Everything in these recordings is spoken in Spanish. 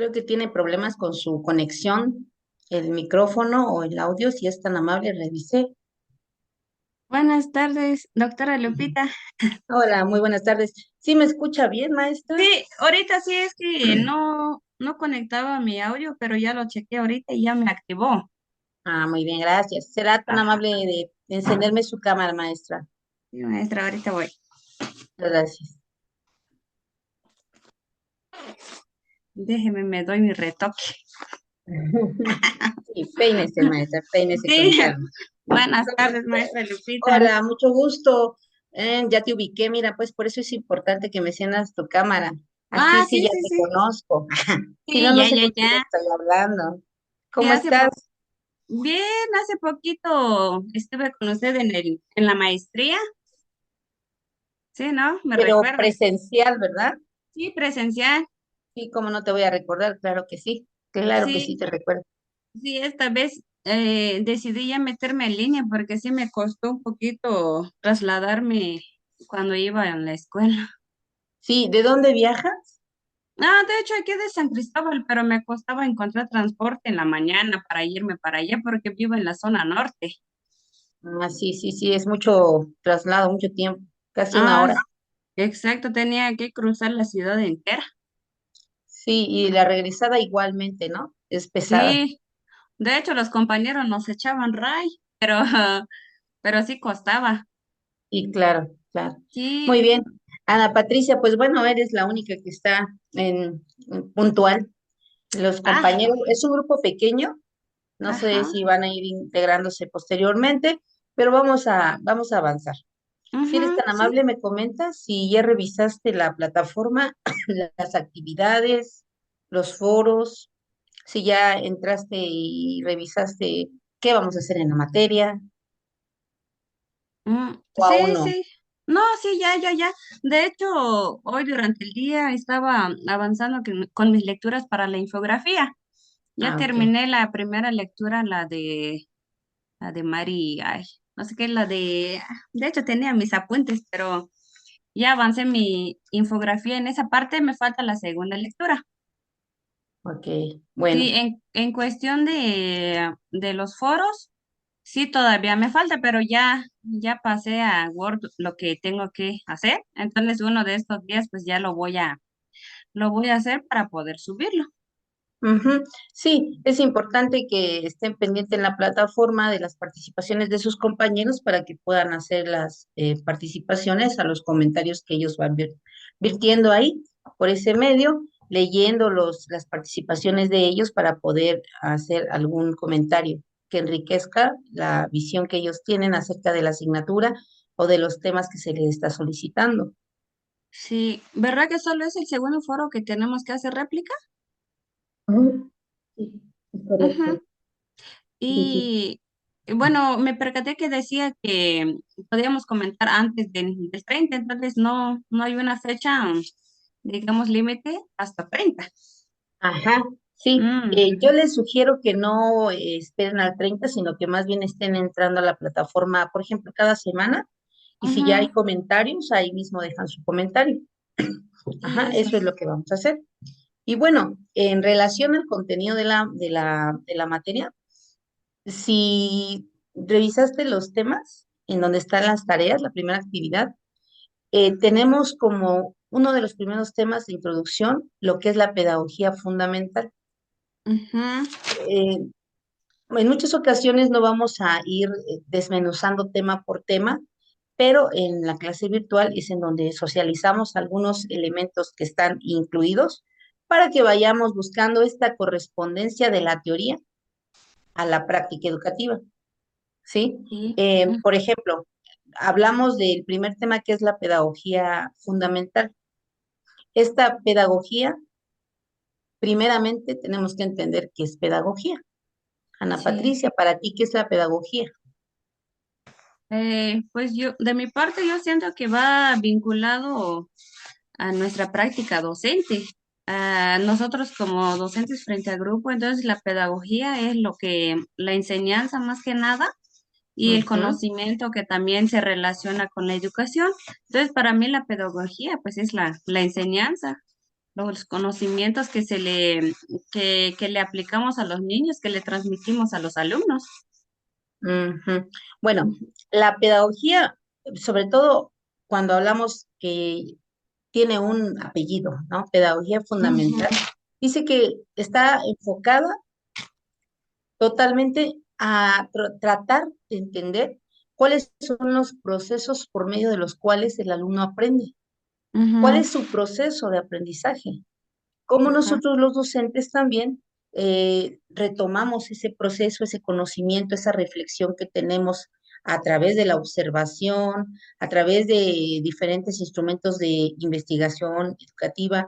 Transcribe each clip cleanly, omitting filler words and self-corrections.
Creo que tiene problemas con su conexión, el micrófono o el audio. Si es tan amable, revise. Buenas tardes, doctora Ujú. Lupita. Hola, muy buenas tardes. ¿Sí me escucha bien, maestra? Sí, ahorita sí es que no conectaba mi audio, pero ya lo chequeé ahorita y ya me activó. Ah, muy bien, gracias. ¿Será tan Ajá, amable de encenderme su cámara, maestra? sí, maestra, ahorita voy. Gracias. Déjeme, me doy mi retoque. Sí, peínese, maestra, peínese con Sí, calma. buenas ¿Cómo tardes, está? maestra Lupita. Hola, mucho gusto. Ya te ubiqué, mira, pues por eso es importante que me enciendas tu cámara. Así Ah, sí sí, ya sí, te sí. conozco. Si no, Sí, no ya, sé ya, con quién ya. estoy hablando. Sí, ¿Cómo estás? bien, hace poquito estuve con usted en la maestría. Sí, ¿no? ¿Me Pero recuerda? presencial, ¿verdad? Sí, presencial. Sí, cómo no te voy a recordar, claro que sí Sí, te recuerdo. sí, esta vez decidí ya meterme en línea porque sí me costó un poquito trasladarme cuando iba en la escuela. Sí, ¿de dónde viajas? Ah, de hecho, aquí de San Cristóbal, pero me costaba encontrar transporte en la mañana para irme para allá porque vivo en la zona norte. Ah, sí, sí, sí, es mucho traslado, mucho tiempo, casi una Ah, hora. exacto, tenía que cruzar la ciudad entera. Sí, y la regresada igualmente, ¿no? Es pesada. Sí, de hecho, los compañeros nos echaban ray, pero, pero sí costaba. Y claro, claro. Muy Sí, bien. Ana Patricia, pues bueno, eres la única que está en puntual. Los ah, compañeros, es un grupo pequeño, no sé ajá, si van a ir integrándose posteriormente, pero vamos a avanzar. Si eres ujú, tan sí. amable, me comentas si ya revisaste la plataforma, las actividades, los foros, si ya entraste y revisaste qué vamos a hacer en la materia o aún Sí, no. sí. No, sí, ya, ya, ya. De hecho, hoy durante el día estaba avanzando con mis lecturas para la infografía. Ya Ah, ok. terminé la primera lectura, la de Mari, ay, no sé qué, de hecho tenía mis apuntes, pero ya avancé mi infografía en esa parte, me falta la segunda lectura. Ok, Sí, bueno. en cuestión de los foros. Sí, todavía me falta, pero ya pasé a Word lo que tengo que hacer. Entonces, uno de estos días, pues ya lo voy a hacer para poder subirlo. Ujú. Sí, es importante que estén pendientes en la plataforma de las participaciones de sus compañeros para que puedan hacer las participaciones a los comentarios que ellos van virtiendo ahí por ese medio, leyendo las participaciones de ellos para poder hacer algún comentario que enriquezca la visión que ellos tienen acerca de la asignatura o de los temas que se les está solicitando. Sí, ¿verdad que solo es el segundo foro que tenemos que hacer réplica? Ujú. Sí, es Ujú. correcto. Sí, sí. Y bueno, me percaté que decía que podíamos comentar antes del 30, entonces no hay una fecha, digamos, límite hasta 30. Ajá, sí. Mm, Yo les sugiero que no esperen al 30, sino que más bien estén entrando a la plataforma, por ejemplo, cada semana. Y si ya hay ujú. comentarios, ahí mismo dejan su comentario. Sí, Ajá, eso. eso es lo que vamos a hacer. Y bueno, en relación al contenido de la materia, si revisaste los temas en donde están las tareas, la primera actividad, tenemos como uno de los primeros temas de introducción lo que es la pedagogía fundamental. Ujú. Eh, En muchas ocasiones no vamos a ir desmenuzando tema por tema, pero en la clase virtual es en donde socializamos algunos elementos que están incluidos para que vayamos buscando esta correspondencia de la teoría a la práctica educativa, ¿sí? Sí. Por ejemplo, hablamos del primer tema que es la pedagogía fundamental. Esta pedagogía, primeramente, tenemos que entender qué es pedagogía. Ana Sí, Patricia, para ti, ¿qué es la pedagogía? pues yo, de mi parte, yo siento que va vinculado a nuestra práctica docente. Nosotros como docentes frente al grupo, entonces la pedagogía es la enseñanza más que nada y el Ujú. conocimiento que también se relaciona con la educación. Entonces, para mí la pedagogía, pues es la enseñanza. los conocimientos que le aplicamos a los niños, que le transmitimos a los alumnos. Ujú. Bueno, la pedagogía, sobre todo cuando hablamos que tiene un apellido, ¿no? Pedagogía Ujú, fundamental, dice que está enfocada totalmente a tratar de entender cuáles son los procesos por medio de los cuales el alumno aprende, cuál ujú, es su proceso de aprendizaje, cómo ajá, nosotros los docentes también retomamos ese proceso, ese conocimiento, esa reflexión que tenemos a través de la observación, a través de diferentes instrumentos de investigación educativa,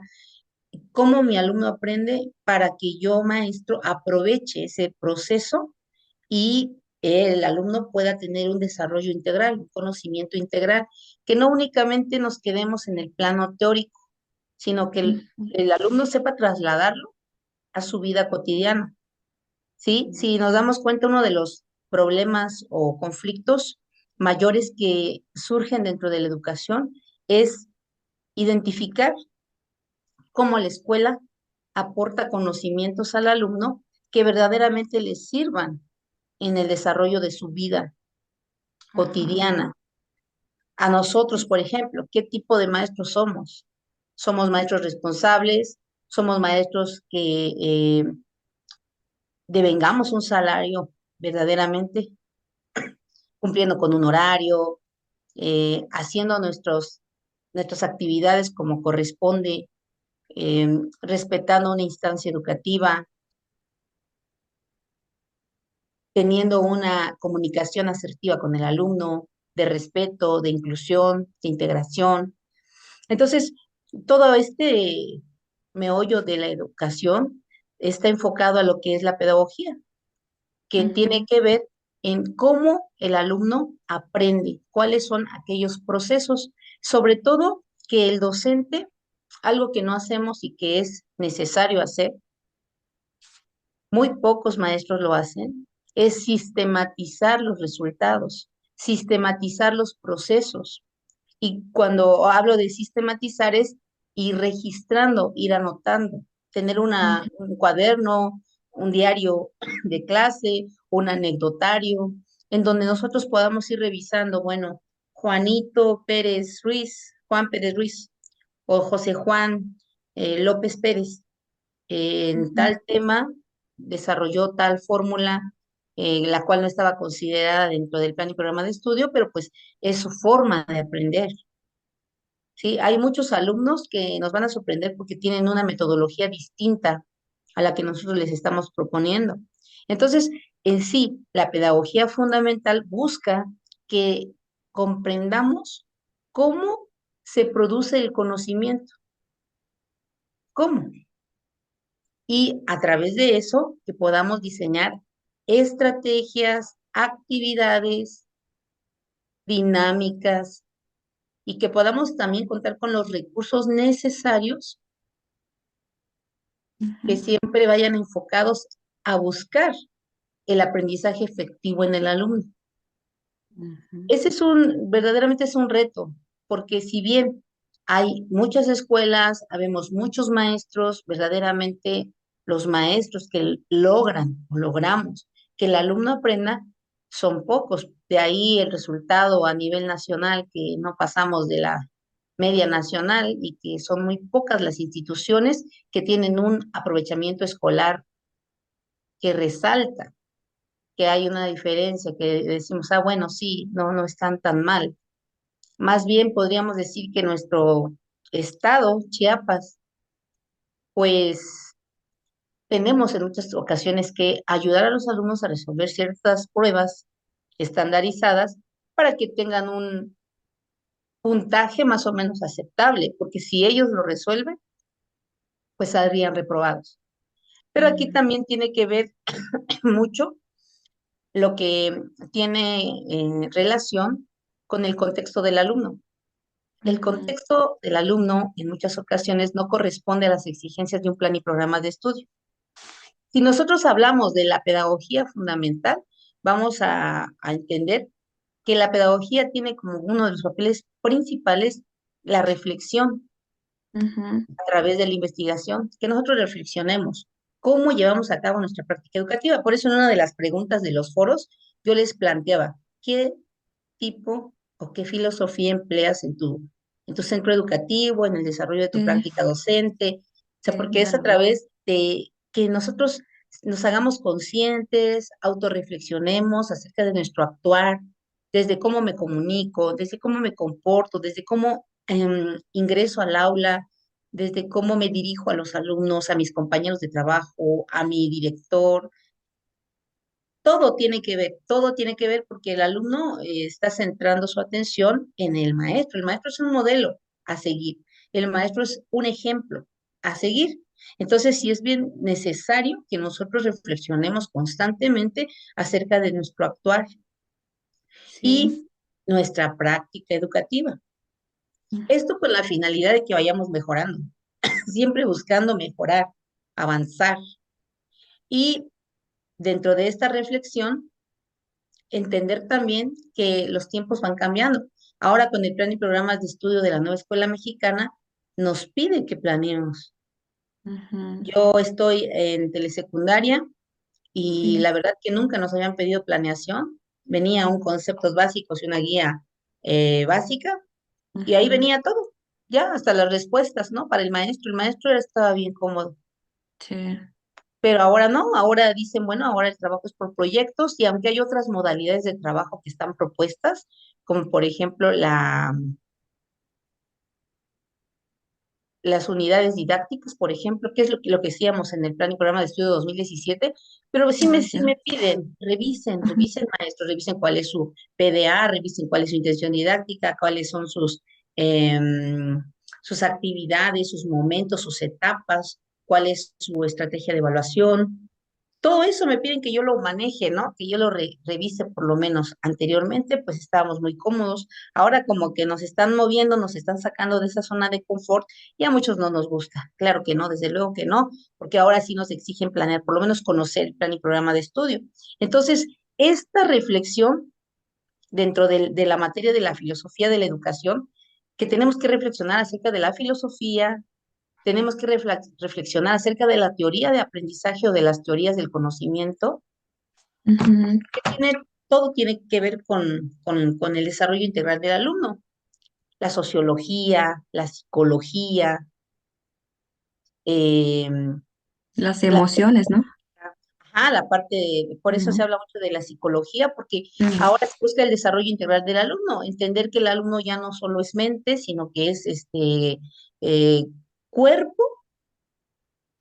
cómo mi alumno aprende para que yo, maestro, aproveche ese proceso y el alumno pueda tener un desarrollo integral, un conocimiento integral, que no únicamente nos quedemos en el plano teórico, sino que ujú, el alumno sepa trasladarlo a su vida cotidiana, ¿sí? Si nos damos cuenta, uno de los problemas o conflictos mayores que surgen dentro de la educación es identificar cómo la escuela aporta conocimientos al alumno que verdaderamente le sirvan en el desarrollo de su vida ajá, cotidiana. A nosotros, por ejemplo, ¿qué tipo de maestros somos? ¿Somos maestros responsables? ¿Somos maestros que devengamos un salario verdaderamente, cumpliendo con un horario, haciendo nuestras actividades como corresponde, respetando una instancia educativa, teniendo una comunicación asertiva con el alumno, de respeto, de inclusión, de integración? Entonces, todo este meollo de la educación está enfocado a lo que es la pedagogía, que tiene ujú, que ver en cómo el alumno aprende, cuáles son aquellos procesos, sobre todo que el docente, algo que no hacemos y que es necesario hacer, muy pocos maestros lo hacen, es sistematizar los resultados, sistematizar los procesos. Y cuando hablo de sistematizar es ir registrando, ir anotando, tener ujú, un cuaderno, un diario de clase, un anecdotario, en donde nosotros podamos ir revisando, bueno, Juanito Pérez Ruiz, Juan Pérez Ruiz o José Juan López Pérez, en ujú, tal tema desarrolló tal fórmula, la cual no estaba considerada dentro del plan y programa de estudio, pero pues es su forma de aprender. Sí, hay muchos alumnos que nos van a sorprender porque tienen una metodología distinta a la que nosotros les estamos proponiendo. Entonces, en sí, la pedagogía fundamental busca que comprendamos cómo se produce el conocimiento, cómo, y a través de eso que podamos diseñar estrategias, actividades, dinámicas y que podamos también contar con los recursos necesarios que ujú, siempre vayan enfocados a buscar el aprendizaje efectivo en el alumno. ujú, Ese es verdaderamente es un reto, porque si bien hay muchas escuelas, habemos muchos maestros, verdaderamente los maestros que logran o logramos que el alumno aprenda son pocos. De ahí el resultado a nivel nacional, que no pasamos de la media nacional y que son muy pocas las instituciones que tienen un aprovechamiento escolar que resalta que hay una diferencia, que decimos, ah, bueno, sí, no, no están tan mal. Más bien podríamos decir que nuestro estado, Chiapas, pues tenemos en muchas ocasiones que ayudar a los alumnos a resolver ciertas pruebas estandarizadas para que tengan un puntaje más o menos aceptable, porque si ellos lo resuelven, pues saldrían reprobados. Pero aquí ujú, también tiene que ver mucho lo que tiene relación con el contexto del alumno. El ujú, contexto del alumno en muchas ocasiones no corresponde a las exigencias de un plan y programa de estudio. Si nosotros hablamos de la pedagogía fundamental, vamos a entender que la pedagogía tiene como uno de los papeles principales la reflexión, Ujú. a través de la investigación, que nosotros reflexionemos cómo llevamos a cabo nuestra práctica educativa. Por eso en una de las preguntas de los foros yo les planteaba, ¿qué tipo o qué filosofía empleas en tu centro educativo, en el desarrollo de tu Sí, práctica docente? O sea, sí, porque es a claro. través de que nosotros nos hagamos conscientes, autorreflexionemos acerca de nuestro actuar, desde cómo me comunico, desde cómo me comporto, desde cómo ingreso al aula, desde cómo me dirijo a los alumnos, a mis compañeros de trabajo, a mi director. Todo tiene que ver porque el alumno está centrando su atención en el maestro. El maestro es un modelo a seguir. El maestro es un ejemplo a seguir. Entonces, sí es bien necesario que nosotros reflexionemos constantemente acerca de nuestro actuar Sí. y nuestra práctica educativa. Mm. Esto con la finalidad de que vayamos mejorando, siempre buscando mejorar, avanzar. Y dentro de esta reflexión, entender también que los tiempos van cambiando. Ahora con el plan y programas de estudio de la nueva escuela mexicana, nos piden que planeemos. Ujú. Yo estoy en telesecundaria y Sí. la verdad que nunca nos habían pedido planeación. Venía un conceptos básicos y una guía básica y ahí Ujú. venía todo, ya hasta las respuestas, ¿no? Para el maestro. El maestro estaba bien cómodo. Sí. Pero ahora no, ahora dicen, bueno, ahora el trabajo es por proyectos y aunque hay otras modalidades de trabajo que están propuestas, como por ejemplo las unidades didácticas, por ejemplo, que es lo que hacíamos en el plan y programa de estudio 2017, pero Ah, sí ya. me piden, Ujú. revisen maestros, revisen cuál es su PDA, revisen cuál es su intención didáctica, cuáles son em, sus actividades, sus momentos, sus etapas, cuál es su estrategia de evaluación. Todo eso me piden que yo lo maneje, ¿no? Que yo lo revise por lo menos. Anteriormente, pues estábamos muy cómodos. Ahora como que nos están moviendo, nos están sacando de esa zona de confort y a muchos no nos gusta. Claro que no, desde luego que no, porque ahora sí nos exigen planear, por lo menos conocer el plan y programa de estudio. Entonces, esta reflexión dentro de la materia de la filosofía de la educación, que tenemos que reflexionar acerca de la filosofía, tenemos que reflexionar acerca de la teoría de aprendizaje o de las teorías del conocimiento, Ujú. que todo tiene que ver con el desarrollo integral del alumno. La sociología, la psicología, eh, Las la, emociones, ¿no? ajá, por eso se Ujú. habla mucho de la psicología, porque Mm. ahora se busca el desarrollo integral del alumno, entender que el alumno ya no solo es mente, sino que es eh, cuerpo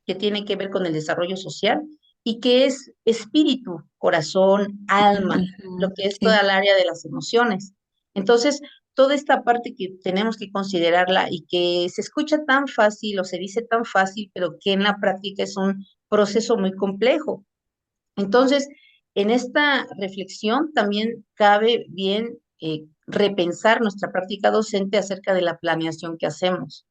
que tiene que ver con el desarrollo social y que es espíritu, corazón, alma, lo Ujú. que es toda Sí. el área de las emociones. Entonces, toda esta parte que tenemos que considerarla y que se escucha tan fácil o se dice tan fácil, pero que en la práctica es un proceso muy complejo. Entonces, en esta reflexión también cabe bien repensar nuestra práctica docente acerca de la planeación que hacemos.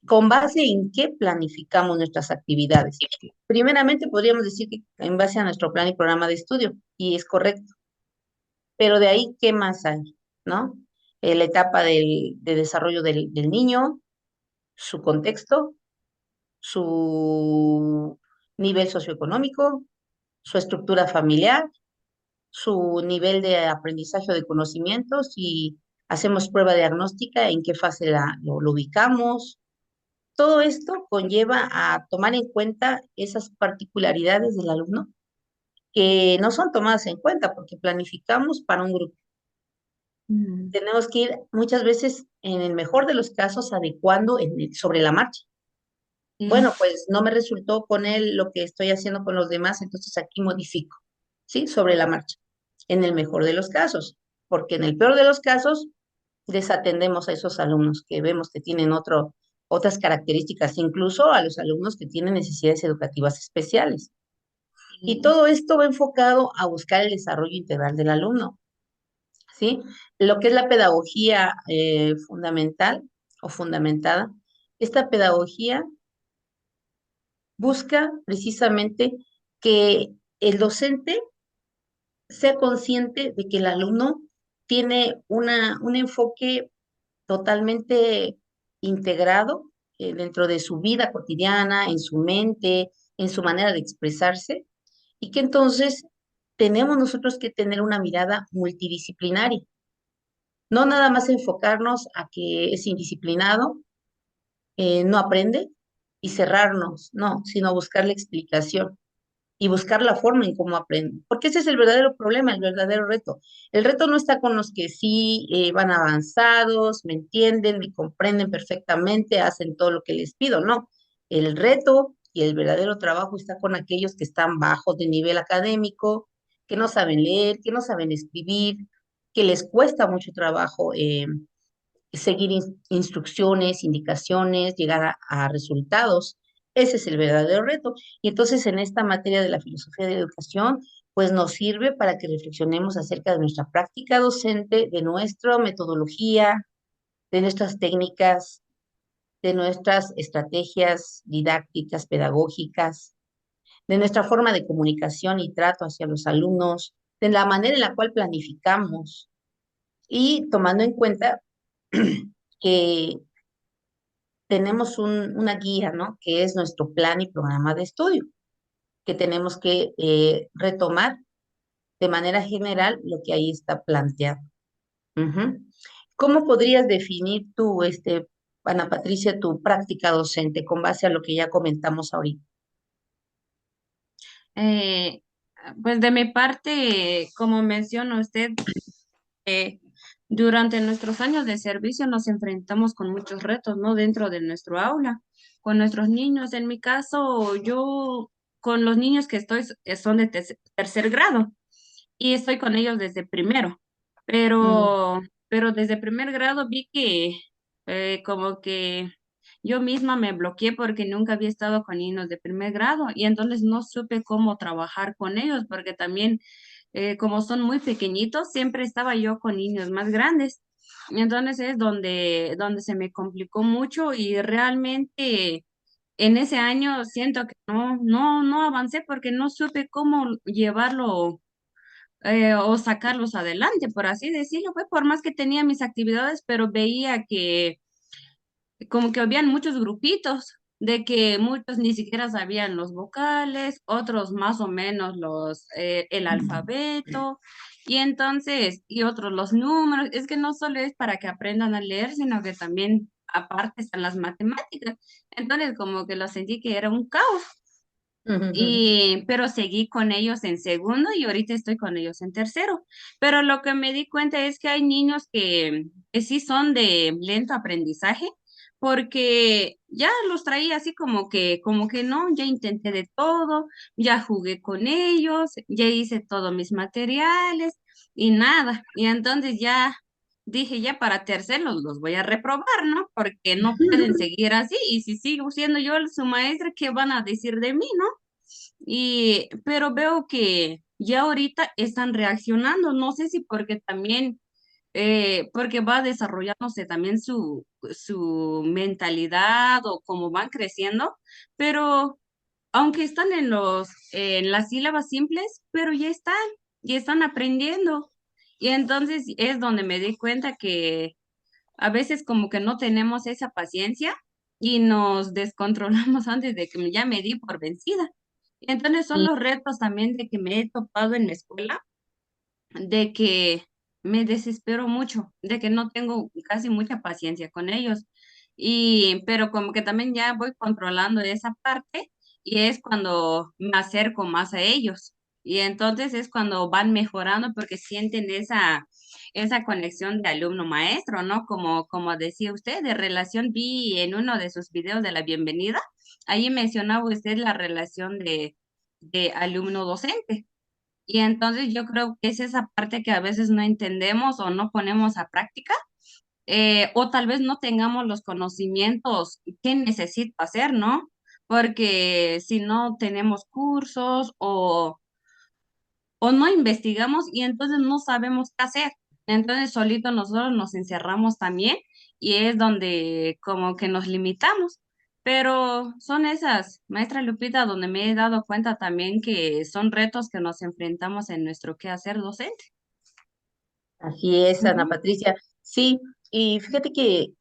¿Con base en qué planificamos nuestras actividades? Primeramente, podríamos decir que en base a nuestro plan y programa de estudio, y es correcto, pero de ahí, ¿qué más hay? ¿No? La etapa de desarrollo del niño, su contexto, su nivel socioeconómico, su estructura familiar, su nivel de aprendizaje o de conocimientos, y hacemos prueba diagnóstica, en qué fase lo ubicamos. Todo esto conlleva a tomar en cuenta esas particularidades del alumno que no son tomadas en cuenta porque planificamos para un grupo. Mm. Tenemos que ir muchas veces, en el mejor de los casos, adecuando sobre la marcha. Sí. Bueno, pues no me resultó con él lo que estoy haciendo con los demás, entonces aquí modifico, ¿sí? Sobre la marcha. En el mejor de los casos, porque en el peor de los casos desatendemos a esos alumnos que vemos que tienen otras características, incluso a los alumnos que tienen necesidades educativas especiales. Y Sí. todo esto va enfocado a buscar el desarrollo integral del alumno, ¿sí? Lo que es la pedagogía fundamental o fundamentada, esta pedagogía busca precisamente que el docente sea consciente de que el alumno tiene un enfoque totalmente integrado dentro de su vida cotidiana, en su mente, en su manera de expresarse, y que entonces tenemos nosotros que tener una mirada multidisciplinaria, no nada más enfocarnos a que es indisciplinado, no aprende y cerrarnos, no, sino buscar la explicación y buscar la forma en cómo aprenden. Porque ese es el verdadero problema, el verdadero reto. El reto no está con los que sí van avanzados, me entienden, me comprenden perfectamente, hacen todo lo que les pido, no. El reto y el verdadero trabajo está con aquellos que están bajos de nivel académico, que no saben leer, que no saben escribir, que les cuesta mucho trabajo seguir instrucciones, indicaciones, llegar a resultados. Ese es el verdadero reto. Y entonces en esta materia de la filosofía de la educación, pues nos sirve para que reflexionemos acerca de nuestra práctica docente, de nuestra metodología, de nuestras técnicas, de nuestras estrategias didácticas, pedagógicas, de nuestra forma de comunicación y trato hacia los alumnos, de la manera en la cual planificamos y tomando en cuenta que tenemos una guía, ¿no? Que es nuestro plan y programa de estudio, que tenemos que retomar de manera general lo que ahí está planteado. Ujú. ¿Cómo podrías definir tú, Ana Patricia, tu práctica docente con base a lo que ya comentamos ahorita? Eh, pues de mi parte, como menciona usted, eh, durante nuestros años de servicio nos enfrentamos con muchos retos, ¿no? Dentro de nuestro aula, con nuestros niños. En mi caso, yo con los niños que estoy son de tercer grado y estoy con ellos desde primero, Mm, pero desde primer grado vi que como que yo misma me bloqueé porque nunca había estado con niños de primer grado y entonces no supe cómo trabajar con ellos porque también como son muy pequeñitos, siempre estaba yo con niños más grandes. Y entonces es donde se me complicó mucho y realmente en ese año siento que no avancé porque no supe cómo llevarlo o sacarlos adelante, por así decirlo. Fue por más que tenía mis actividades, pero veía que como que habían muchos grupitos, de que muchos ni siquiera sabían los vocales, otros más o menos el alfabeto, y entonces, y otros los números. Es que no solo es para que aprendan a leer, sino que también aparte están las matemáticas. Entonces, como que lo sentí que era un caos. ujú, ujú. Pero seguí con ellos en segundo y ahorita estoy con ellos en tercero. Pero lo que me di cuenta es que hay niños que sí son de lento aprendizaje, porque ya los traía así como que no, ya intenté de todo, ya jugué con ellos, ya hice todos mis materiales y nada. Y entonces ya dije, ya para terceros los voy a reprobar, ¿no? Porque no pueden seguir así. Y si sigo siendo yo su maestra, ¿qué van a decir de mí, no? Pero veo que ya ahorita están reaccionando, no sé si porque también, porque va desarrollándose también su mentalidad o cómo van creciendo, pero aunque están en las sílabas simples, pero ya están aprendiendo. Y entonces es donde me di cuenta que a veces como que no tenemos esa paciencia y nos descontrolamos antes de que ya me di por vencida. Y entonces son Y los retos también de que me he topado en la escuela, de que me desespero mucho, de que no tengo casi mucha paciencia con ellos. Pero como que también ya voy controlando esa parte y es cuando me acerco más a ellos. Y entonces es cuando van mejorando porque sienten esa conexión de alumno-maestro, ¿no? Como decía usted, de relación, vi en uno de sus videos de la bienvenida, ahí mencionaba usted la relación de alumno-docente. Y entonces yo creo que es esa parte que a veces no entendemos o no ponemos a práctica, o tal vez no tengamos los conocimientos que necesito hacer, ¿no? Porque si no tenemos cursos o no investigamos y entonces no sabemos qué hacer. Entonces solito nosotros nos encerramos también y es donde como que nos limitamos. Pero son esas, maestra Lupita, donde me he dado cuenta también que son retos que nos enfrentamos en nuestro quehacer docente. así es, Ana Ujú. Patricia. Sí, y fíjate que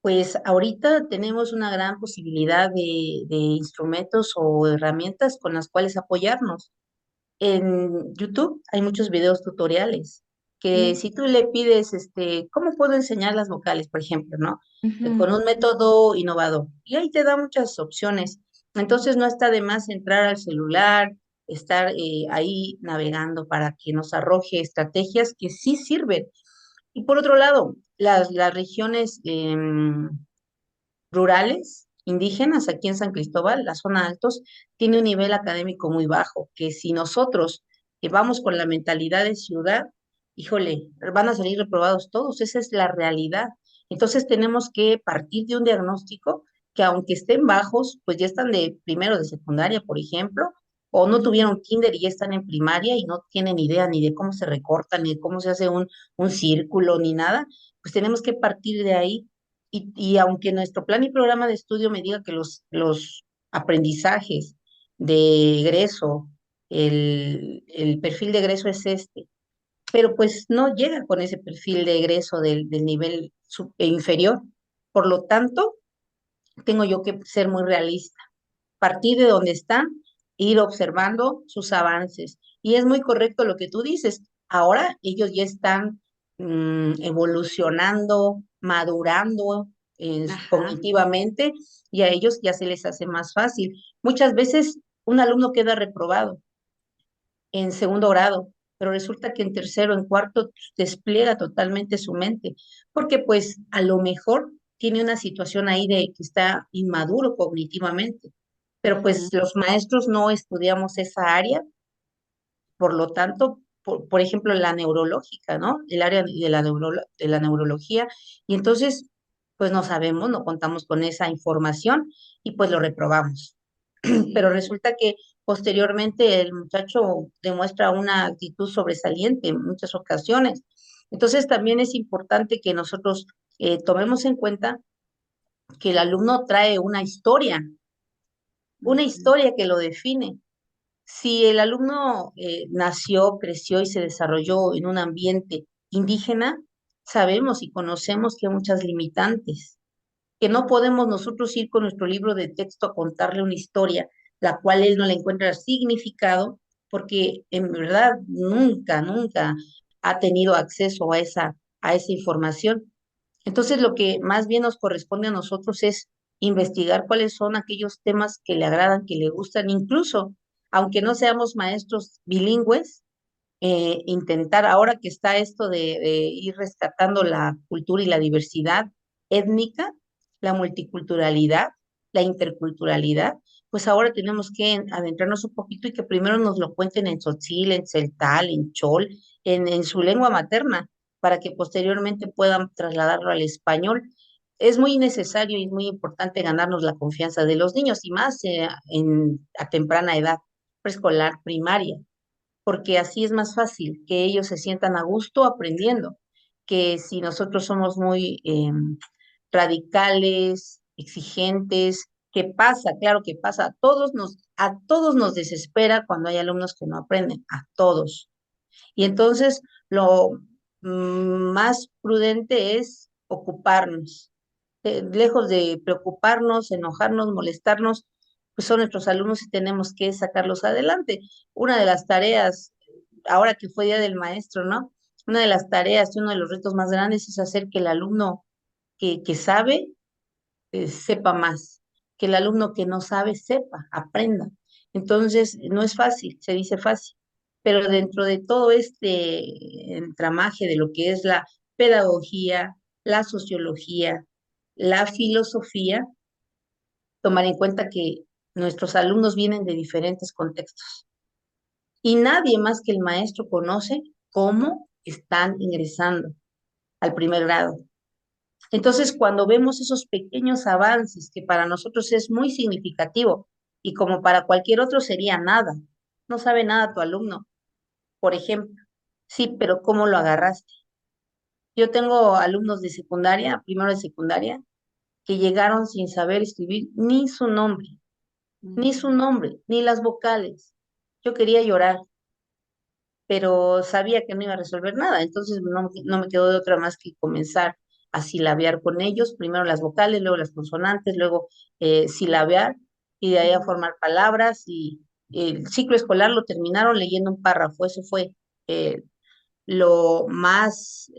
Pues ahorita tenemos una gran posibilidad de instrumentos o herramientas con las cuales apoyarnos. En YouTube hay muchos videos tutoriales que Mm, si tú le pides, ¿cómo puedo enseñar las vocales, por ejemplo, ¿no? ujú, Con un método innovador. Y ahí te da muchas opciones. Entonces no está de más entrar al celular, estar ahí navegando para que nos arroje estrategias que sí sirven. Y por otro lado, las regiones rurales, indígenas, aquí en San Cristóbal, la zona altos, tiene un nivel académico muy bajo, que si nosotros vamos con la mentalidad de ciudad, híjole, van a salir reprobados todos, esa es la realidad. Entonces tenemos que partir de un diagnóstico que aunque estén bajos, pues ya están de primero de secundaria, por ejemplo, o no ujú, tuvieron kinder y ya están en primaria y no tienen idea ni de cómo se recorta, ni de cómo se hace un círculo, ni nada, pues tenemos que partir de ahí y aunque nuestro plan y programa de estudio me diga que los aprendizajes de egreso, el perfil de egreso es este, pero pues no llega con ese perfil de egreso del nivel inferior. Por lo tanto, tengo yo que ser muy realista, partir de donde están, ir observando sus avances. Y es muy correcto lo que tú dices. Ahora ellos ya están evolucionando, madurando ajá, cognitivamente y a ellos ya se les hace más fácil. Muchas veces un alumno queda reprobado en segundo grado, pero resulta que en tercero, en cuarto, pues, despliega totalmente su mente, porque pues a lo mejor tiene una situación ahí de que está inmaduro cognitivamente, pero ujú, pues los maestros no estudiamos esa área, por lo tanto, por ejemplo, la neurológica, ¿no? El área de de la neurología, y entonces, pues no sabemos, no contamos con esa información y pues lo reprobamos. Pero sí, resulta que posteriormente el muchacho demuestra una actitud sobresaliente en muchas ocasiones. Entonces también es importante que nosotros tomemos en cuenta que el alumno trae una ujú, historia que lo define. Si el alumno nació, creció y se desarrolló en un ambiente indígena, sabemos y conocemos que hay muchas limitantes que no podemos nosotros ir con nuestro libro de texto a contarle una historia, la cual él no le encuentra significado, porque en verdad nunca ha tenido acceso a esa información. Entonces, lo que más bien nos corresponde a nosotros es investigar cuáles son aquellos temas que le agradan, que le gustan, incluso, aunque no seamos maestros bilingües, intentar, ahora que está esto de ir rescatando la cultura y la diversidad étnica, la multiculturalidad, la interculturalidad, pues ahora tenemos que adentrarnos un poquito y que primero nos lo cuenten en tzotzil, en celtal, en chol, en su lengua materna, para que posteriormente puedan trasladarlo al español. Es muy necesario y muy importante ganarnos la confianza de los niños y más a temprana edad, preescolar, primaria, porque así es más fácil que ellos se sientan a gusto aprendiendo, que si nosotros somos muy radicales, exigentes, ¿qué pasa? Claro que pasa, a todos nos desespera cuando hay alumnos que no aprenden, a todos. Y entonces lo más prudente es ocuparnos. Lejos de preocuparnos, enojarnos, molestarnos, pues son nuestros alumnos y tenemos que sacarlos adelante. Una de las tareas, ahora que fue Día del Maestro, ¿no? Una de las tareas y uno de los retos más grandes es hacer que el alumno que sabe sepa más, que el alumno que no sabe sepa, aprenda. Entonces, no es fácil, se dice fácil, pero dentro de todo este entramaje de lo que es la pedagogía, la sociología, la filosofía, tomar en cuenta que nuestros alumnos vienen de diferentes contextos y nadie más que el maestro conoce cómo están ingresando al primer grado. Entonces, cuando vemos esos pequeños avances que para nosotros es muy significativo y como para cualquier otro sería nada, no sabe nada tu alumno, por ejemplo, sí, pero ¿cómo lo agarraste? Yo tengo alumnos de secundaria, primero de secundaria, que llegaron sin saber escribir ni su ujú, nombre, ni las vocales. Yo quería llorar, pero sabía que no iba a resolver nada, entonces no me quedó de otra más que comenzar a silabear con ellos, primero las vocales, luego las consonantes, luego silabear y de ahí a formar palabras y el ciclo escolar lo terminaron leyendo un párrafo, eso fue eh, lo más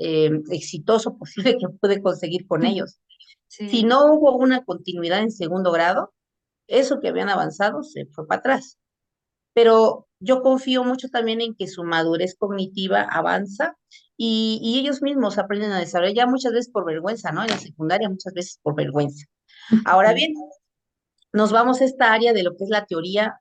exitoso posible que pude conseguir con ellos. Si Sí. no hubo una continuidad en segundo grado, eso que habían avanzado se fue para atrás. Pero yo confío mucho también en que su madurez cognitiva avanza y ellos mismos aprenden a desarrollar, ya muchas veces por vergüenza, ¿no? En la secundaria muchas veces por vergüenza. Ahora Sí. bien, nos vamos a esta área de lo que es la teoría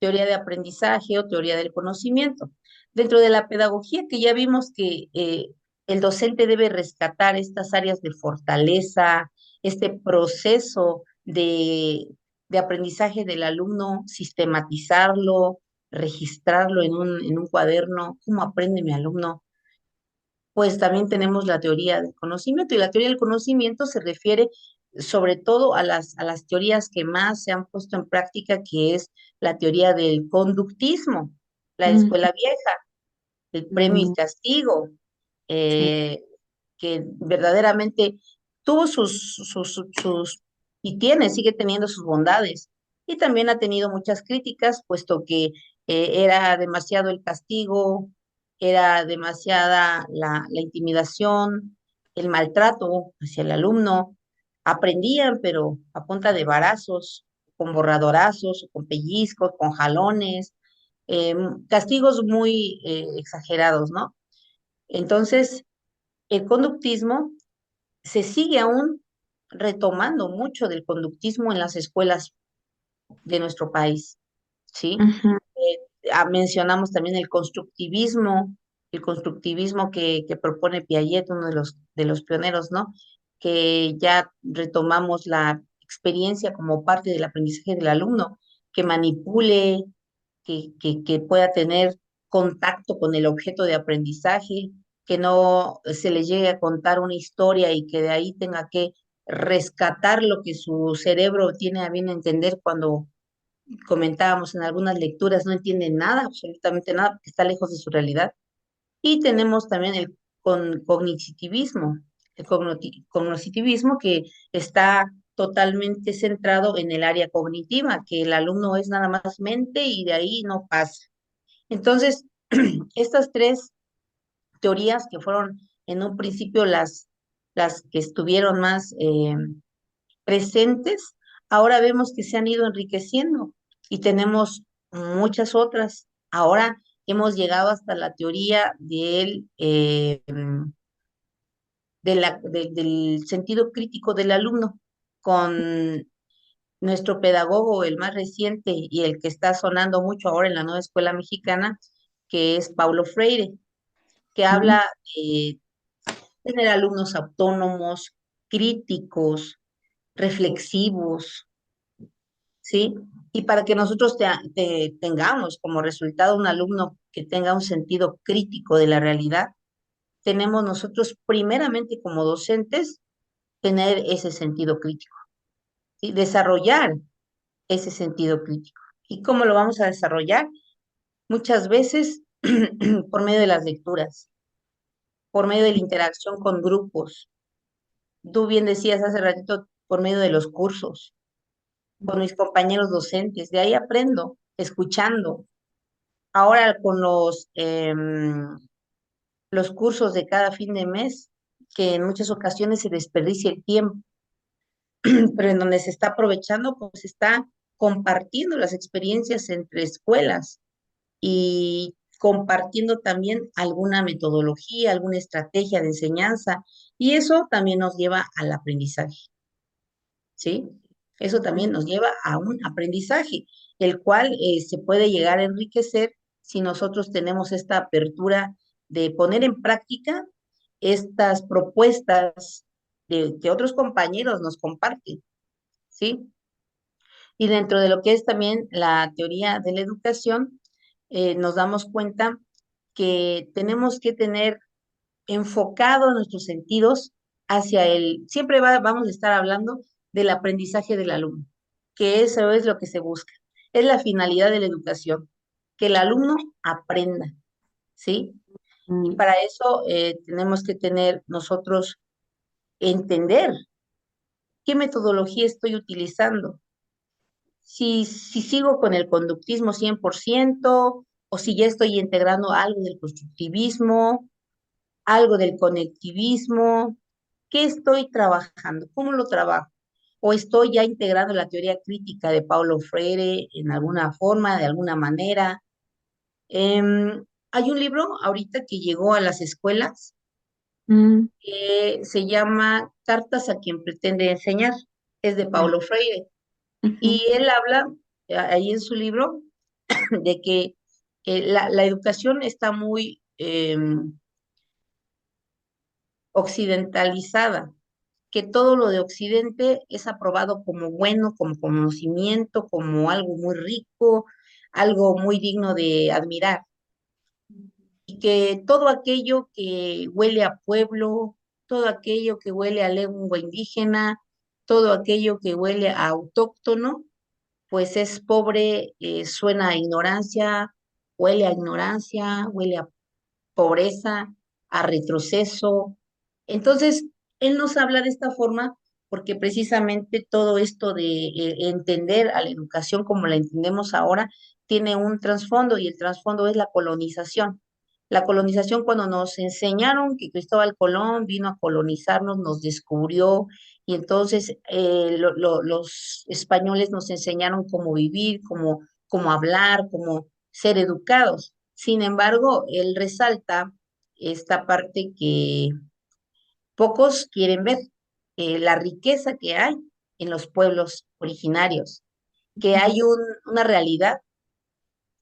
de aprendizaje o teoría del conocimiento. Dentro de la pedagogía, que ya vimos que el docente debe rescatar estas áreas de fortaleza, este proceso de aprendizaje del alumno, sistematizarlo, registrarlo en un cuaderno, cómo aprende mi alumno. Pues también tenemos la teoría del conocimiento y la teoría del conocimiento se refiere sobre todo a las teorías que más se han puesto en práctica, que es la teoría del conductismo, la Mm, escuela vieja, el premio y el mm, castigo, sí. eh, que verdaderamente tuvo y tiene, sigue teniendo sus bondades. Y también ha tenido muchas críticas, puesto que era demasiado el castigo, era demasiada la intimidación, el maltrato hacia el alumno. Aprendían, pero a punta de varazos, con borradorazos, con pellizcos, con jalones, eh, castigos muy exagerados, ¿no? Entonces, el conductismo se sigue aún retomando mucho del conductismo en las escuelas de nuestro país, ¿sí? Ujú. Mencionamos también el constructivismo que propone Piaget, uno de los pioneros, ¿no? Que ya retomamos la experiencia como parte del aprendizaje del alumno, que manipule, que pueda tener contacto con el objeto de aprendizaje, que no se le llegue a contar una historia y que de ahí tenga que rescatar lo que su cerebro tiene a bien entender cuando comentábamos en algunas lecturas, no entiende nada, absolutamente nada, porque está lejos de su realidad. Y tenemos también el cognitivismo, cognitivismo que está totalmente centrado en el área cognitiva, que el alumno es nada más mente y de ahí no pasa. Entonces, estas tres teorías que fueron en un principio las que estuvieron más presentes, ahora vemos que se han ido enriqueciendo y tenemos muchas otras. Ahora hemos llegado hasta la teoría del sentido crítico del alumno, con nuestro pedagogo, el más reciente y el que está sonando mucho ahora en la nueva escuela mexicana, que es Paulo Freire, que Mm, habla de tener alumnos autónomos, críticos, reflexivos, ¿sí? Y para que nosotros tengamos como resultado un alumno que tenga un sentido crítico de la realidad, tenemos nosotros primeramente como docentes tener ese sentido crítico, ¿sí? Desarrollar ese sentido crítico. ¿Y cómo lo vamos a desarrollar? Muchas veces por medio de las lecturas, por medio de la interacción con grupos. Tú bien decías hace ratito, por medio de los cursos, con mis compañeros docentes. De ahí aprendo, escuchando. Ahora con los cursos de cada fin de mes, que en muchas ocasiones se desperdicia el tiempo, pero en donde se está aprovechando, pues se está compartiendo las experiencias entre escuelas y compartiendo también alguna metodología, alguna estrategia de enseñanza, y eso también nos lleva al aprendizaje, ¿sí? Eso también nos lleva a un aprendizaje, el cual se puede llegar a enriquecer si nosotros tenemos esta apertura de poner en práctica estas propuestas que otros compañeros nos comparten, ¿sí? Y dentro de lo que es también la teoría de la educación, nos damos cuenta que tenemos que tener enfocado nuestros sentidos hacia siempre vamos a estar hablando del aprendizaje del alumno, que eso es lo que se busca. Es la finalidad de la educación, que el alumno aprenda, ¿sí? Y mm, para eso tenemos que tener nosotros entender qué metodología estoy utilizando. Si sigo con el conductismo 100% o si ya estoy integrando algo del constructivismo, algo del conectivismo, ¿qué estoy trabajando? ¿Cómo lo trabajo? ¿O estoy ya integrando la teoría crítica de Paulo Freire en alguna forma, de alguna manera? Hay un libro ahorita que llegó a las escuelas Mm, que se llama Cartas a quien pretende enseñar. Es de ya. Paulo Freire. Ujú, Y él habla ahí en su libro de que la educación está muy occidentalizada, que todo lo de Occidente es aprobado como bueno, como conocimiento, como algo muy rico, algo muy digno de admirar, y que todo aquello que huele a pueblo, todo aquello que huele a lengua indígena, todo aquello que huele a autóctono, pues es pobre, suena a ignorancia, huele a pobreza, a retroceso. Entonces, él nos habla de esta forma porque precisamente todo esto de entender a la educación como la entendemos ahora tiene un trasfondo y el trasfondo es la colonización. La colonización cuando nos enseñaron que Cristóbal Colón vino a colonizarnos, nos descubrió y entonces los españoles nos enseñaron cómo vivir, cómo hablar, cómo ser educados. Sin embargo, él resalta esta parte que pocos quieren ver, la riqueza que hay en los pueblos originarios, que ujú, hay una realidad,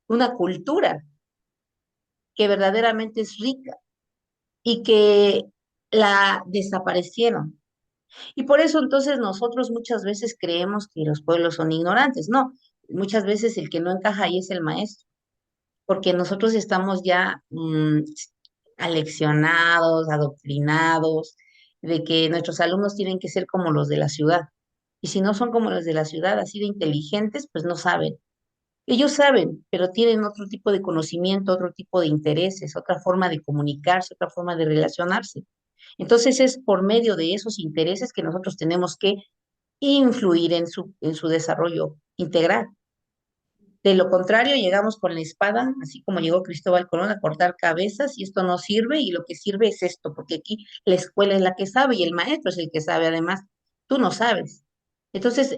una cultura que verdaderamente es rica y que la desaparecieron. Y por eso entonces nosotros muchas veces creemos que los pueblos son ignorantes. No, muchas veces el que no encaja ahí es el maestro, porque nosotros estamos ya aleccionados, adoctrinados, de que nuestros alumnos tienen que ser como los de la ciudad. Y si no son como los de la ciudad, así de inteligentes, pues no saben. Ellos saben, pero tienen otro tipo de conocimiento, otro tipo de intereses, otra forma de comunicarse, otra forma de relacionarse. Entonces es por medio de esos intereses que nosotros tenemos que influir en su desarrollo integral. De lo contrario, llegamos con la espada, así como llegó Cristóbal Colón a cortar cabezas, y esto no sirve, y lo que sirve es esto, porque aquí la escuela es la que sabe y el maestro es el que sabe, además, tú no sabes. Entonces,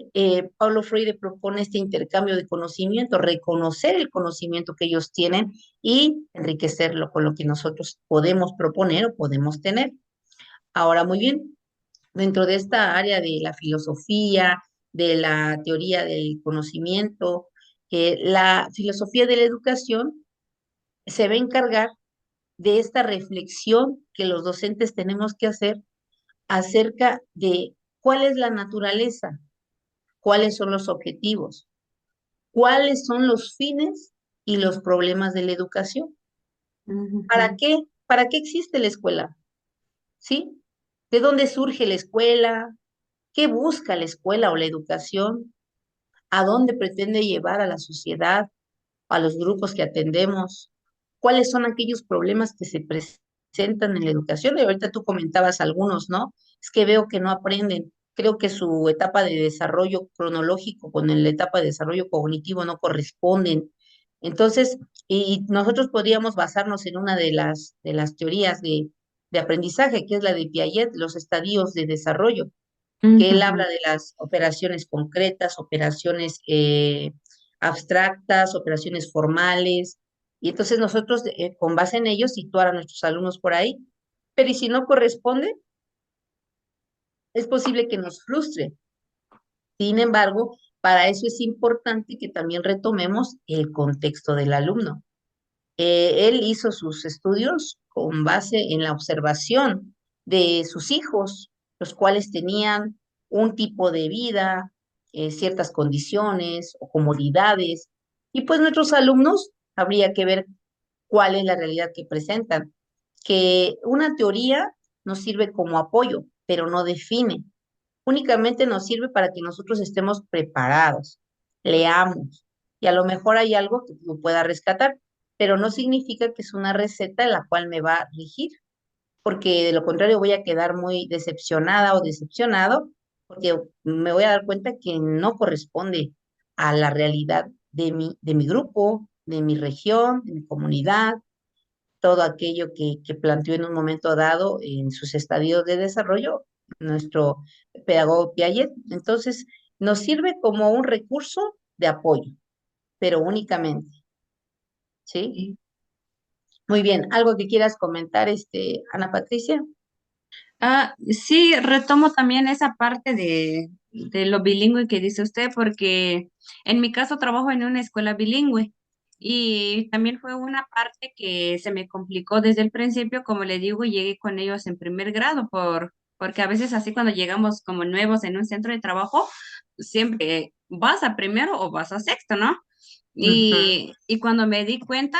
Paulo Freire propone este intercambio de conocimiento, reconocer el conocimiento que ellos tienen y enriquecerlo con lo que nosotros podemos proponer o podemos tener. Ahora, muy bien, dentro de esta área de la filosofía, de la teoría del conocimiento, la filosofía de la educación se va a encargar de esta reflexión que los docentes tenemos que hacer acerca de cuál es la naturaleza, cuáles son los objetivos, cuáles son los fines y los problemas de la educación. ¿Para ujú, qué? ¿Para qué existe la escuela? ¿Sí? ¿De dónde surge la escuela? ¿Qué busca la escuela o la educación? ¿A dónde pretende llevar a la sociedad, a los grupos que atendemos? ¿Cuáles son aquellos problemas que se presentan en la educación? Y ahorita tú comentabas algunos, ¿no? Es que veo que no aprenden. Creo que su etapa de desarrollo cronológico con la etapa de desarrollo cognitivo no corresponden. Entonces, y nosotros podríamos basarnos en una de las teorías de aprendizaje, que es la de Piaget, los estadios de desarrollo, que él ujú, habla de las operaciones concretas, operaciones abstractas, operaciones formales, y entonces nosotros con base en ellos situar a nuestros alumnos por ahí, pero y si no corresponde, es posible que nos frustre. Sin embargo, para eso es importante que también retomemos el contexto del alumno. Él hizo sus estudios con base en la observación de sus hijos, los cuales tenían un tipo de vida, ciertas condiciones o comodidades, y pues nuestros alumnos habría que ver cuál es la realidad que presentan, que una teoría nos sirve como apoyo, pero no define, únicamente nos sirve para que nosotros estemos preparados, leamos y a lo mejor hay algo que lo pueda rescatar, pero no significa que es una receta en la cual me va a regir. porque de lo contrario voy a quedar muy decepcionada o decepcionado, porque me voy a dar cuenta que no corresponde a la realidad de mi grupo, de mi región, de mi comunidad, todo aquello que planteó en un momento dado en sus estadios de desarrollo nuestro pedagogo Piaget. Entonces, nos sirve como un recurso de apoyo, pero únicamente, ¿sí? Sí. Muy bien, ¿algo que quieras comentar, Ana Patricia? Sí, retomo también esa parte de lo bilingüe que dice usted, porque en mi caso trabajo en una escuela bilingüe y también fue una parte que se me complicó desde el principio, como le digo, llegué con ellos en primer grado, porque a veces así cuando llegamos como nuevos en un centro de trabajo, siempre vas a primero o vas a sexto, ¿no? Ujú. Y cuando me di cuenta,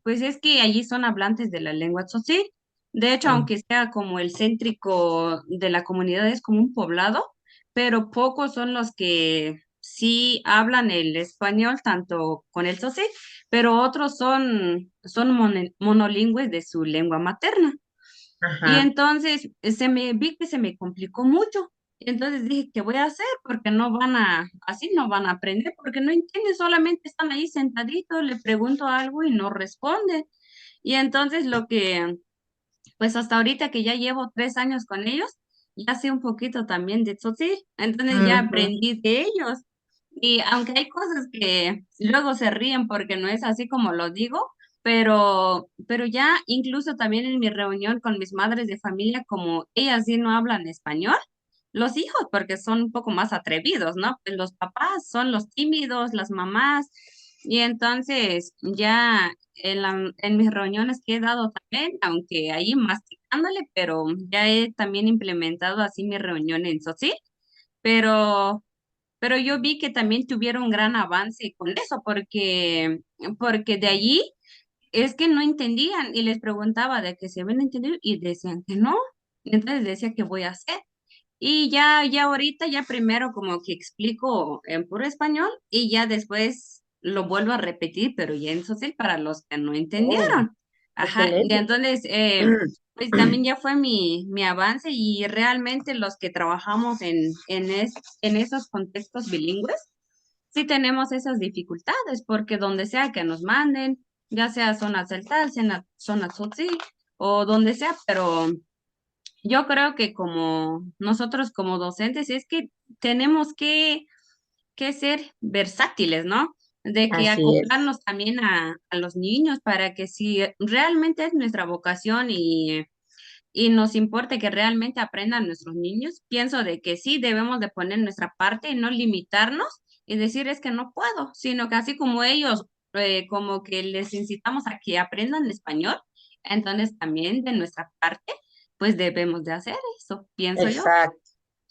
pues es que allí son hablantes de la lengua tzotzil. De hecho, aunque sea como el céntrico de la comunidad, es como un poblado, pero pocos son los que sí hablan el español, tanto con el tzotzil, pero otros son monolingües de su lengua materna. Y Ajá. entonces vi que se me complicó mucho. Entonces dije, ¿qué voy a hacer? Porque así no van a aprender, porque no entienden, solamente están ahí sentaditos, le pregunto algo y no responden. Y entonces pues hasta ahorita que ya llevo 3 años con ellos, ya sé un poquito también de tzotzil, entonces ya Ujú. aprendí de ellos. Y aunque hay cosas que luego se ríen porque no es así como lo digo, pero ya incluso también en mi reunión con mis madres de familia, como ellas sí no hablan español, los hijos, porque son un poco más atrevidos, ¿no? Pues los papás son los tímidos, las mamás, y entonces ya en mis reuniones que he dado también, aunque ahí masticándole, pero ya he también implementado así mi reunión en SOSI, pero, pero yo vi que también tuvieron un gran avance con eso, porque de allí es que no entendían y les preguntaba de que si habían entendido y decían que no. Entonces decía, ¿qué voy a hacer? Y ya ahorita, ya primero como que explico en puro español y ya después lo vuelvo a repetir, pero ya en social para los que no Oh, entendieron. Ajá, y excelente. entonces, pues también ya fue mi avance y realmente los que trabajamos en esos contextos bilingües, sí tenemos esas dificultades, porque donde sea que nos manden, ya sea zona celtal, zona tzotzil o donde sea, pero yo creo que como nosotros como docentes es que tenemos que ser versátiles, ¿no? De que Así es. acoplarnos también a los niños para que si realmente es nuestra vocación y nos importa que realmente aprendan nuestros niños, pienso de que sí debemos de poner nuestra parte y no limitarnos y decir es que no puedo, sino que así como ellos, como que les incitamos a que aprendan español, entonces también de nuestra parte, pues debemos de hacer eso, pienso yo. Exacto.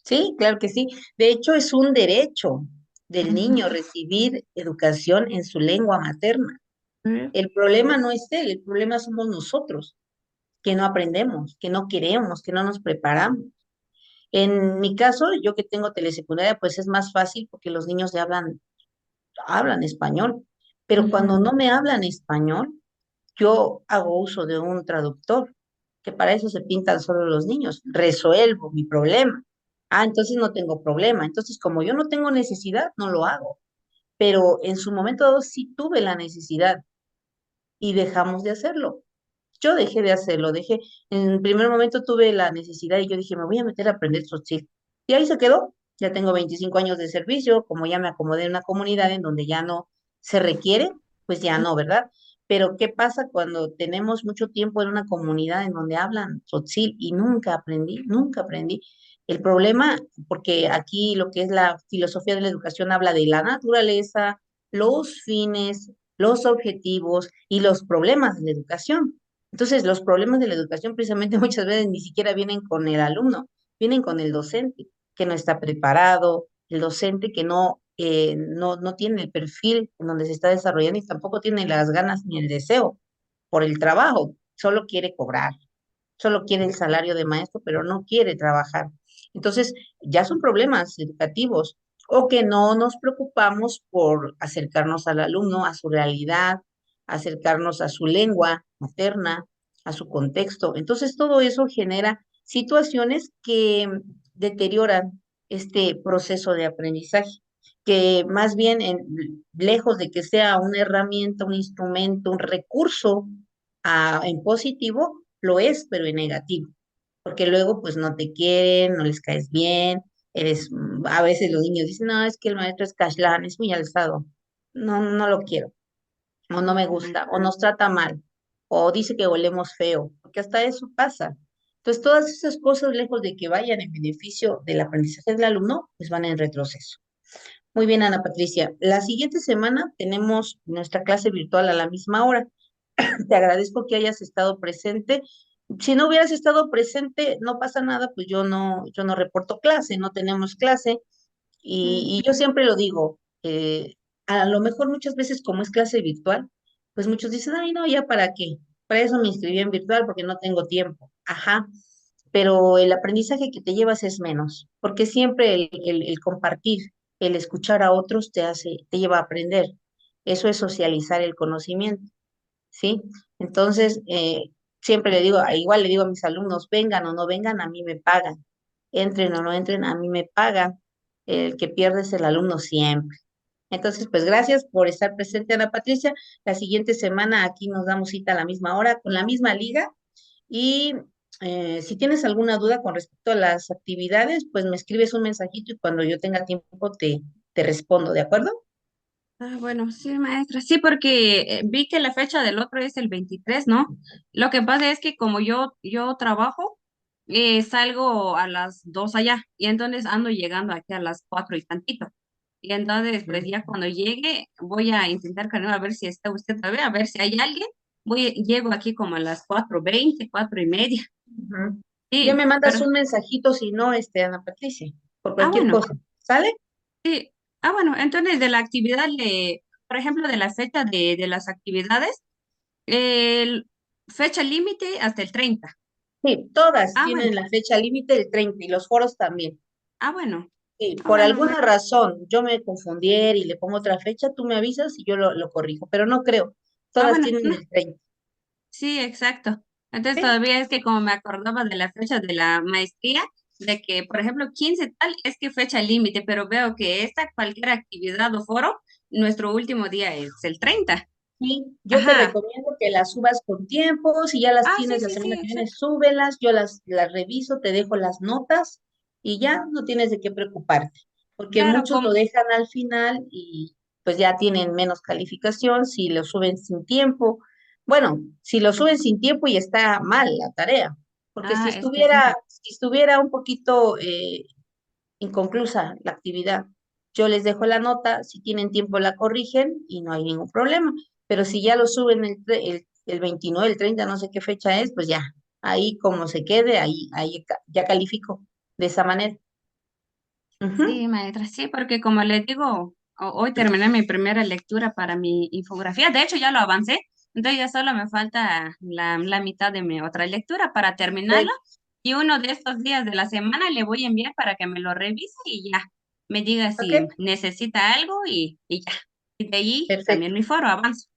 Sí, claro que sí. De hecho, es un derecho del niño Ujú. recibir educación en su lengua materna. Sí. El problema no es él, el problema somos nosotros, que no aprendemos, que no queremos, que no nos preparamos. En mi caso, yo que tengo telesecundaria, pues es más fácil porque los niños ya hablan español, pero cuando Ujú. no me hablan español, yo hago uso de un traductor, que para eso se pintan solo los niños. Resuelvo mi problema. Ah, entonces no tengo problema. Entonces, como yo no tengo necesidad, no lo hago. Pero en su momento dado sí tuve la necesidad y dejamos de hacerlo. Yo dejé de hacerlo, en primer momento tuve la necesidad y yo dije, me voy a meter a aprender tzotzil. Y ahí se quedó. Ya tengo 25 años de servicio, como ya me acomodé en una comunidad en donde ya no se requiere, pues ya no, ¿verdad? Pero ¿qué pasa cuando tenemos mucho tiempo en una comunidad en donde hablan tzotzil y nunca aprendí, nunca aprendí? El problema, porque aquí lo que es la filosofía de la educación habla de la naturaleza, los fines, los objetivos y los problemas de la educación. Entonces, los problemas de la educación precisamente muchas veces ni siquiera vienen con el alumno, vienen con el docente que no está preparado, el docente que no tiene el perfil en donde se está desarrollando y tampoco tiene las ganas ni el deseo por el trabajo, solo quiere cobrar, solo quiere el salario de maestro, pero no quiere trabajar. Entonces, ya son problemas educativos o que no nos preocupamos por acercarnos al alumno, a su realidad, acercarnos a su lengua materna, a su contexto. Entonces, todo eso genera situaciones que deterioran este proceso de aprendizaje, que más bien lejos de que sea una herramienta, un instrumento, un recurso en positivo, lo es, pero en negativo, porque luego pues no te quieren, no les caes bien, a veces los niños dicen, no, es que el maestro es cashlán, es muy alzado, no, no lo quiero, o no me Ujú. gusta, o nos trata mal, o dice que olemos feo, porque hasta eso pasa. Entonces, todas esas cosas, lejos de que vayan en beneficio del aprendizaje del alumno, pues van en retroceso. Muy bien, Ana Patricia. La siguiente semana tenemos nuestra clase virtual a la misma hora. Te agradezco que hayas estado presente. Si no hubieras estado presente, no pasa nada, pues yo no reporto clase, no tenemos clase. Y yo siempre lo digo, a lo mejor muchas veces como es clase virtual, pues muchos dicen, ay, no, ya para qué, para eso me inscribí en virtual porque no tengo tiempo. Ajá, pero el aprendizaje que te llevas es menos, porque siempre el compartir, el escuchar a otros te lleva a aprender. Eso es socializar el conocimiento, ¿sí? Entonces, siempre le digo, igual le digo a mis alumnos, vengan o no vengan, a mí me pagan. Entren o no entren, a mí me pagan. El que pierde es el alumno siempre. Entonces, pues gracias por estar presente, Ana Patricia. La siguiente semana aquí nos damos cita a la misma hora con la misma liga. Y si tienes alguna duda con respecto a las actividades, pues me escribes un mensajito y cuando yo tenga tiempo te respondo, ¿de acuerdo? Ah, bueno, sí, maestra, sí, porque vi que la fecha del otro es el 23, ¿no? Lo que pasa es que como yo trabajo, salgo a las 2 allá y entonces ando llegando aquí a las 4 y tantito. Y entonces, pues ya cuando llegue, voy a intentar a ver si está usted todavía, a ver si hay alguien. Llego aquí como a las 4:20, 4:30. Ujú. Ya Sí, me mandas pero, un mensajito si no, Ana Patricia, por cualquier bueno, cosa. ¿Sale? sí. Bueno, entonces de la actividad, por ejemplo, de la fecha de las actividades. El fecha límite hasta el 30. Sí, todas Bueno. tienen la fecha límite del 30 y los foros también. Bueno. Sí, por Bueno, alguna razón yo me confundiera y le pongo otra fecha, tú me avisas y yo lo corrijo, pero no creo. Todas bueno, tienen no, el 30. sí, exacto. Entonces ¿Sí? todavía es que como me acordaba de la fecha de la maestría, de que, por ejemplo, 15 tal es que fecha límite, pero veo que esta cualquier actividad o foro, nuestro último día es el 30. Sí, yo te Ajá. recomiendo que las subas con tiempo, si ya las Sí, tienes la sí, sí, semana que viene, exacto. súbelas, yo las reviso, te dejo las notas y ya no tienes de qué preocuparte, porque Claro, muchos como, lo dejan al final y pues ya tienen menos calificación si lo suben sin tiempo. Bueno, si lo suben sin tiempo y está mal la tarea, porque es que sí. si estuviera un poquito inconclusa la actividad. Yo les dejo la nota, si tienen tiempo la corrigen y no hay ningún problema. Pero si ya lo suben el 29, el 30, no sé qué fecha es, pues ya, ahí como se quede, ahí ya califico de esa manera. Sí, Ujú. maestra, sí, porque como les digo, hoy terminé mi primera lectura para mi infografía. De hecho, ya lo avancé, entonces ya solo me falta la mitad de mi otra lectura para terminarlo. Ok, Y uno de estos días de la semana le voy a enviar para que me lo revise y ya me diga ok, si necesita algo y ya. Y de ahí también perfecto. mi foro avanzo.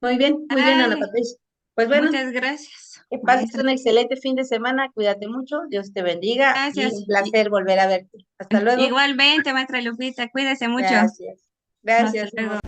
Muy bien, Ana Ay, Patricia. Pues bueno, muchas gracias, que pases maestra. un excelente fin de semana, cuídate mucho, Dios te bendiga y un Gracias. placer volver a verte. Hasta luego. Igualmente, maestra Lupita, cuídese mucho. Gracias. Hasta Gracias, luego.